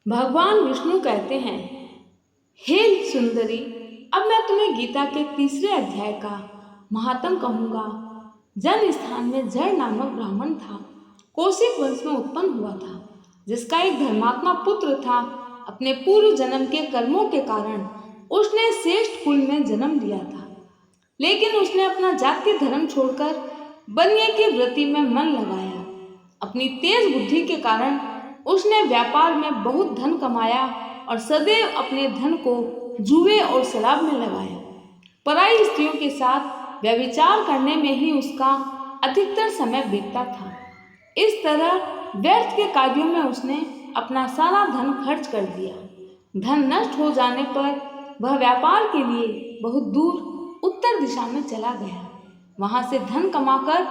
भगवान विष्णु कहते हैं, हे सुंदरी, अब मैं तुम्हें गीता के तीसरे अध्याय का महात्म कहूंगा। जन स्थान में जड़ नामक ब्राह्मण था। कौशिक वंश में उत्पन्न हुआ था, जिसका एक धर्मात्मा पुत्र था। अपने पूर्व जन्म के कर्मों के कारण उसने श्रेष्ठ कुल में जन्म लिया था, लेकिन उसने अपना जातीय धर्म छोड़कर बनिए की वृत्ति में मन लगाया। अपनी तेज बुद्धि के कारण उसने व्यापार में बहुत धन कमाया और सदैव अपने धन को जुए और शराब में लगाया। पराई स्त्रियों के साथ व्यभिचार करने में ही उसका अधिकतर समय बीतता था। इस तरह व्यर्थ के कार्यों में उसने अपना सारा धन खर्च कर दिया। धन नष्ट हो जाने पर वह व्यापार के लिए बहुत दूर उत्तर दिशा में चला गया। वहां से धन कमाकर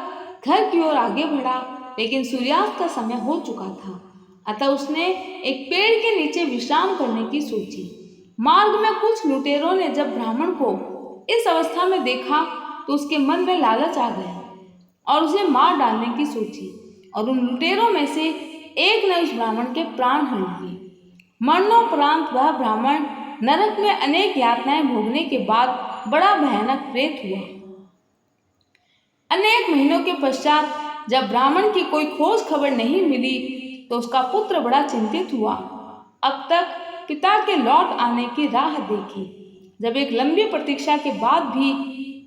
घर की ओर आगे बढ़ा, लेकिन सूर्यास्त का समय हो चुका था। अतः उसने एक पेड़ के नीचे विश्राम करने की सोची। मार्ग में कुछ लुटेरों ने जब ब्राह्मण को इस अवस्था में देखा तो उसके मन में लालच आ गया और उसे मार डालने की सोची, और उन लुटेरों में से एक ने उस ब्राह्मण के प्राण हर लिए। मरणोपरांत वह ब्राह्मण नरक में अनेक यातनाएं भोगने के बाद बड़ा भयानक प्रेत हुआ। अनेक महीनों के पश्चात जब ब्राह्मण की कोई खोज खबर नहीं मिली तो उसका पुत्र बड़ा चिंतित हुआ। अब तक पिता के लौट आने की राह देखी। जब एक लंबी प्रतीक्षा के बाद भी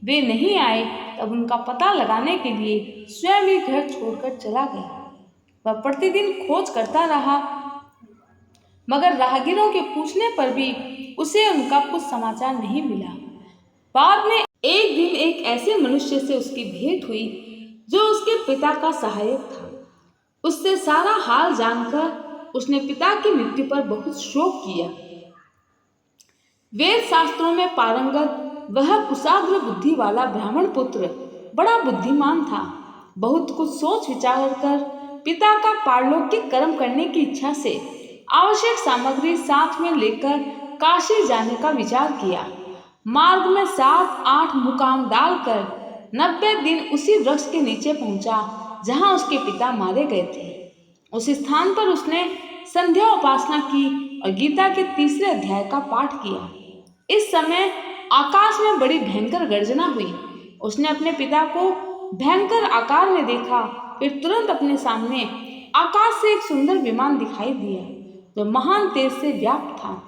वे नहीं आए, तब उनका पता लगाने के लिए स्वयं ही घर छोड़कर चला गया। वह प्रतिदिन खोज करता रहा, मगर राहगीरों के पूछने पर भी उसे उनका कुछ समाचार नहीं मिला। बाद में एक दिन एक ऐसे मनुष्य से उसकी भेंट हुई जो उसके पिता का सहायक था। उससे सारा हाल जानकर उसने पिता की मृत्यु पर बहुत शोक किया। वेद शास्त्रों में पारंगत वह कुशाग्र बुद्धि वाला ब्राह्मण पुत्र बड़ा बुद्धिमान था। बहुत कुछ सोच विचार कर पिता का पारलौकिक कर्म करने की इच्छा से आवश्यक सामग्री साथ में लेकर काशी जाने का विचार किया। मार्ग में 7-8 मुकाम डालकर 90 दिन उसी वृक्ष के नीचे पहुंचा जहां उसके पिता मारे गए थे। उस स्थान पर उसने संध्या उपासना की और गीता के तीसरे अध्याय का पाठ किया। इस समय आकाश में बड़ी भयंकर गर्जना हुई। उसने अपने पिता को भयंकर आकार में देखा। फिर तुरंत अपने सामने आकाश से एक सुंदर विमान दिखाई दिया जो महान तेज से व्याप्त था,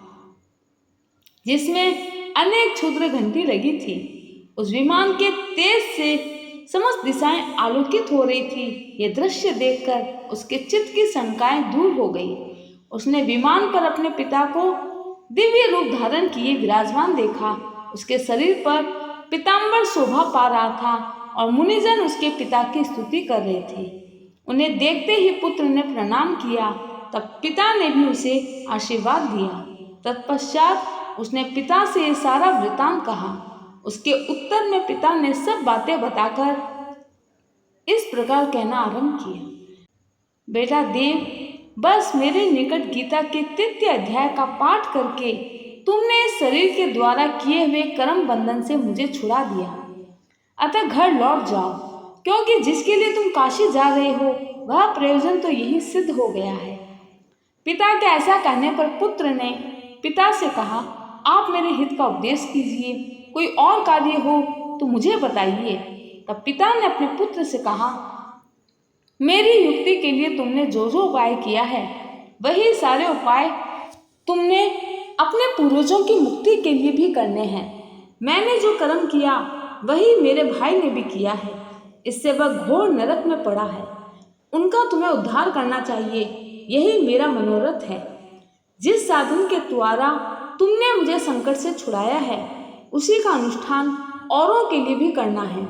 जिसमें अनेक क्षुद्र घंटी लगी थी। उस विमान के तेज से समस्त दिशाएं आलोकित हो रही थी। यह दृश्य देखकर उसके चित्त की शंकाएं दूर हो गई। उसने विमान पर अपने पिता को दिव्य रूप धारण किए विराजमान देखा। उसके शरीर पर पीतांबर शोभा पा रहा था और मुनिजन उसके पिता की स्तुति कर रहे थे। उन्हें देखते ही पुत्र ने प्रणाम किया। तब पिता ने भी उसे आशीर्वाद दिया। तत्पश्चात उसने पिता से ये सारा वृतांत कहा। उसके उत्तर में पिता ने सब बातें बताकर इस प्रकार कहना आरंभ किया, बेटा देव, बस मेरे निकट गीता के तृतीय अध्याय का पाठ करके तुमने इस शरीर के द्वारा किए हुए कर्म बंधन से मुझे छुड़ा दिया। अतः घर लौट जाओ, क्योंकि जिसके लिए तुम काशी जा रहे हो वह प्रयोजन तो यही सिद्ध हो गया है। पिता के ऐसा कहने पर पुत्र ने पिता से कहा, आप मेरे हित का उपदेश कीजिए, कोई और कार्य हो तो मुझे बताइए। तब पिता ने अपने पुत्र से कहा, मेरी युक्ति के लिए तुमने जो जो उपाय किया है वही सारे उपाय तुमने अपने पूर्वजों की मुक्ति के लिए भी करने हैं। मैंने जो कर्म किया वही मेरे भाई ने भी किया है। इससे वह घोर नरक में पड़ा है। उनका तुम्हें उद्धार करना चाहिए, यही मेरा मनोरथ है। जिस साधन के द्वारा तुमने मुझे संकट से छुड़ाया है उसी का अनुष्ठान औरों के लिए भी करना है।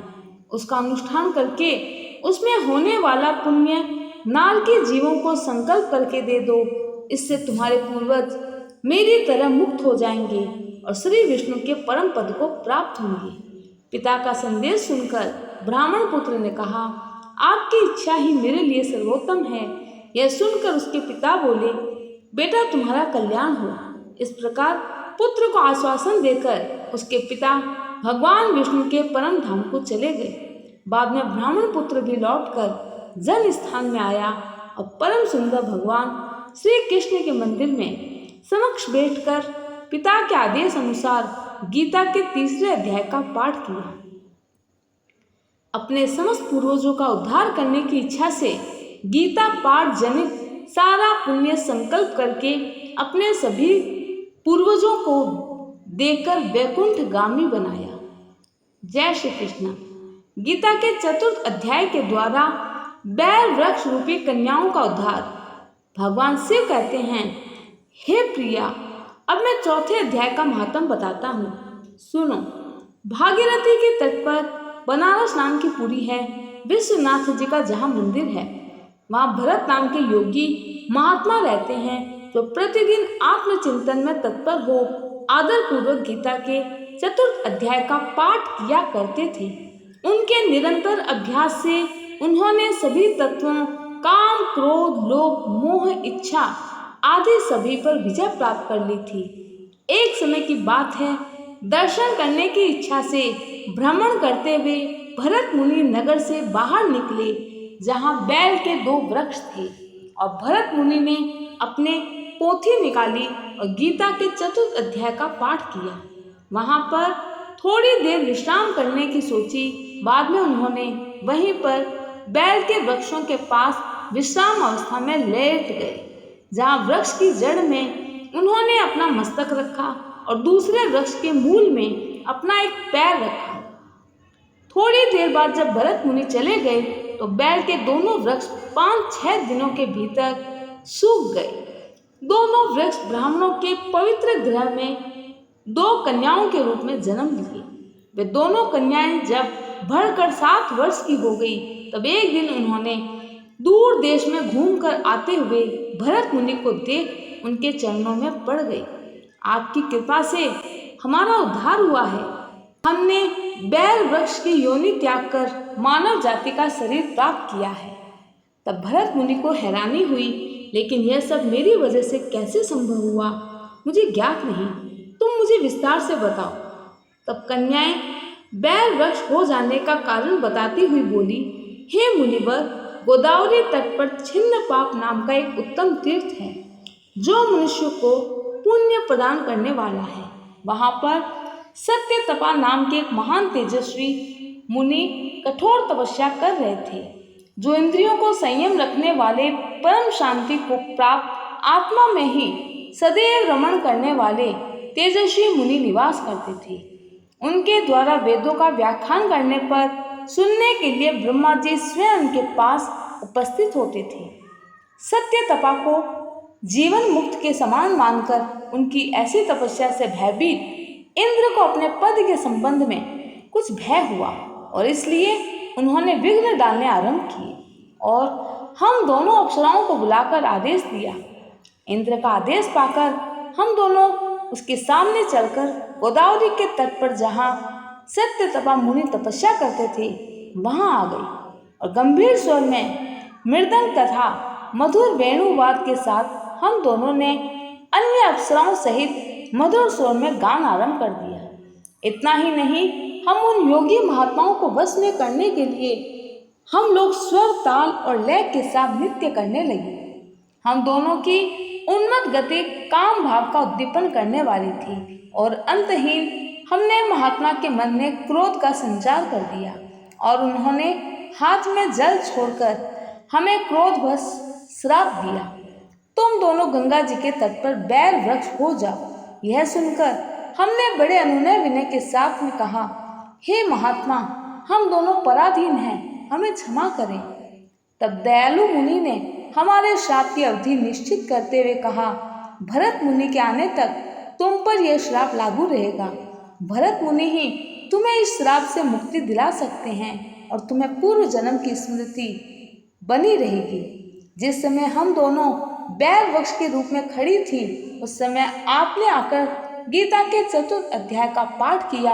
उसका अनुष्ठान करके उसमें होने वाला पुण्य नारकी जीवों को संकल्प करके दे दो। इससे तुम्हारे पूर्वज मेरी तरह मुक्त हो जाएंगे और श्री विष्णु के परम पद को प्राप्त होंगे। पिता का संदेश सुनकर ब्राह्मण पुत्र ने कहा, आपकी इच्छा ही मेरे लिए सर्वोत्तम है। यह सुनकर उसके पिता बोले, बेटा तुम्हारा कल्याण हो। इस प्रकार पुत्र को आश्वासन देकर उसके पिता भगवान विष्णु के परम धाम को चले गए। बाद में ब्राह्मण पुत्र भी लौटकर जन स्थान में आया और परम सुंदर भगवान श्री कृष्ण के मंदिर में समक्ष बैठकर पिता के आदेश अनुसार गीता के 3रे अध्याय का पाठ किया। अपने समस्त पूर्वजों का उद्धार करने की इच्छा से गीता पाठ जनित सारा पुण्य संकल्प करके अपने सभी पूर्वजों को देकर वैकुंठ गामी बनाया। जय श्री कृष्ण। गीता के 4th अध्याय के द्वारा बैल वृक्ष रूपी कन्याओं का उद्धार। भगवान शिव कहते हैं, हे प्रिया, अब मैं 4थे अध्याय का महात्म बताता हूँ, सुनो। भागीरथी के तट पर बनारस नाम की पुरी है। विश्वनाथ जी का जहाँ मंदिर है, वहाँ भरत नाम के योगी महात्मा रहते हैं, जो प्रतिदिन आत्मचिंतन में तत्पर हो आदर पूर्वक गीता के 4th अध्याय का पाठ किया करते थे। उनके निरंतर अभ्यास से उन्होंने सभी तत्वों काम, क्रोध, लोभ, मोह, इच्छा आदि सभी पर विजय प्राप्त कर ली थी। एक समय की बात है, दर्शन करने की इच्छा से भ्रमण करते हुए भरत मुनि नगर से बाहर निकले, जहाँ बैल के 2 वृक्ष थे, और भरत मुनि ने अपने पोथी निकाली और गीता के 4th अध्याय का पाठ किया। वहाँ पर थोड़ी देर विश्राम करने की सोची। बाद में उन्होंने वहीं पर बैल के वृक्षों के पास विश्राम अवस्था में लेट गए, जहाँ वृक्ष की जड़ में उन्होंने अपना मस्तक रखा और दूसरे वृक्ष के मूल में अपना एक पैर रखा। थोड़ी देर बाद जब भरत मुनि चले गए तो बैल के दोनों वृक्ष 5-6 दिनों के भीतर सूख गए। दोनों वृक्ष ब्राह्मणों के पवित्र गृह में 2 कन्याओं के रूप में जन्म लिए। वे दोनों कन्याएं जब बढ़कर 7 वर्ष की हो गई, तब एक दिन उन्होंने दूर देश में घूमकर आते हुए भरत मुनि को देख उनके चरणों में पड़ गई। आपकी कृपा से हमारा उद्धार हुआ है। हमने बैल वृक्ष की योनि त्याग कर मानव जाति का शरीर प्राप्त किया है। तब भरत मुनि को हैरानी हुई, लेकिन यह सब मेरी वजह से कैसे संभव हुआ, मुझे ज्ञात नहीं। तुम मुझे विस्तार से बताओ। तब कन्याएं बैल वृक्ष हो जाने का कारण बताती हुई बोली, हे मुनिवर, गोदावरी तट पर छिन्न पाप नाम का एक उत्तम तीर्थ है, जो मनुष्य को पुण्य प्रदान करने वाला है। वहाँ पर सत्य तपा नाम के एक महान तेजस्वी मुनि कठोर तपस्या कर रहे थे, जो इंद्रियों को संयम रखने वाले परम शांति को प्राप्त आत्मा में ही सदैव रमण करने वाले तेजस्वी मुनि निवास करते थे। उनके द्वारा वेदों का व्याख्यान करने पर सुनने के लिए ब्रह्मा जी स्वयं उनके पास उपस्थित होते थे। सत्य तपा को जीवन मुक्त के समान मानकर उनकी ऐसी तपस्या से भयभीत इंद्र को अपने पद के संबंध में कुछ भय हुआ और इसलिए उन्होंने विघ्न डालने आरंभ किए और हम दोनों अप्सराओं को बुलाकर आदेश दिया। इंद्र का आदेश पाकर हम दोनों उसके सामने चलकर गोदावरी के तट पर जहाँ सत्य तपा मुनि तपस्या करते थे वहाँ आ गई और गंभीर स्वर में मृदंग तथा मधुर वेणुवाद के साथ हम दोनों ने अन्य अप्सराओं सहित मधुर स्वर में गान आरंभ कर दिया। इतना ही नहीं, हम उन योगी महात्माओं को वश में करने के लिए हम लोग स्वर, ताल और लय के साथ नृत्य करने लगे। हम दोनों की उन्मत्त गति काम भाव का उद्दीपन करने वाली थी और अंतहीन हमने महात्मा के मन में क्रोध का संचार कर दिया और उन्होंने हाथ में जल छोड़कर हमें क्रोधवश श्राप दिया, तुम दोनों गंगा जी के तट पर बैल वृक्ष हो जाओ। यह सुनकर हमने बड़े अनुनय विनय के साथ में कहा, हे महात्मा, हम दोनों पराधीन हैं, हमें क्षमा करें। तब दयालु मुनि ने हमारे श्राप की अवधि निश्चित करते हुए कहा, भरत मुनि के आने तक तुम पर यह श्राप लागू रहेगा। भरत मुनि ही तुम्हें इस श्राप से मुक्ति दिला सकते हैं और तुम्हें पूर्व जन्म की स्मृति बनी रहेगी। जिस समय हम दोनों बैल वृक्ष के रूप में खड़ी थी, उस समय आपने आकर गीता के 4th अध्याय का पाठ किया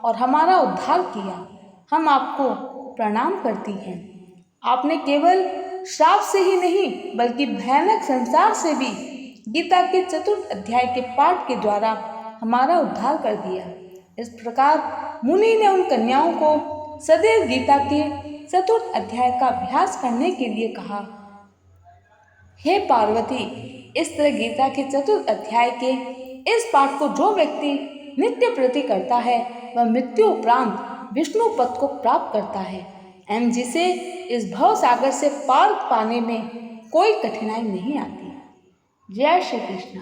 और हमारा उद्धार किया। हम आपको प्रणाम करती हैं। आपने केवल श्राप से ही नहीं बल्कि भयानक संसार से भी गीता के 4th अध्याय के पाठ के द्वारा हमारा उद्धार कर दिया। इस प्रकार मुनि ने उन कन्याओं को सदैव गीता के 4th अध्याय का अभ्यास करने के लिए कहा। हे पार्वती, इस तरह गीता के चतुर्थ अध्याय के इस पाठ को जो व्यक्ति नित्य प्रति करता है वह मृत्यु उपरांत विष्णु पद को प्राप्त करता है एवं जिसे इस भव सागर से पार पाने में कोई कठिनाई नहीं आती। जय श्री कृष्ण।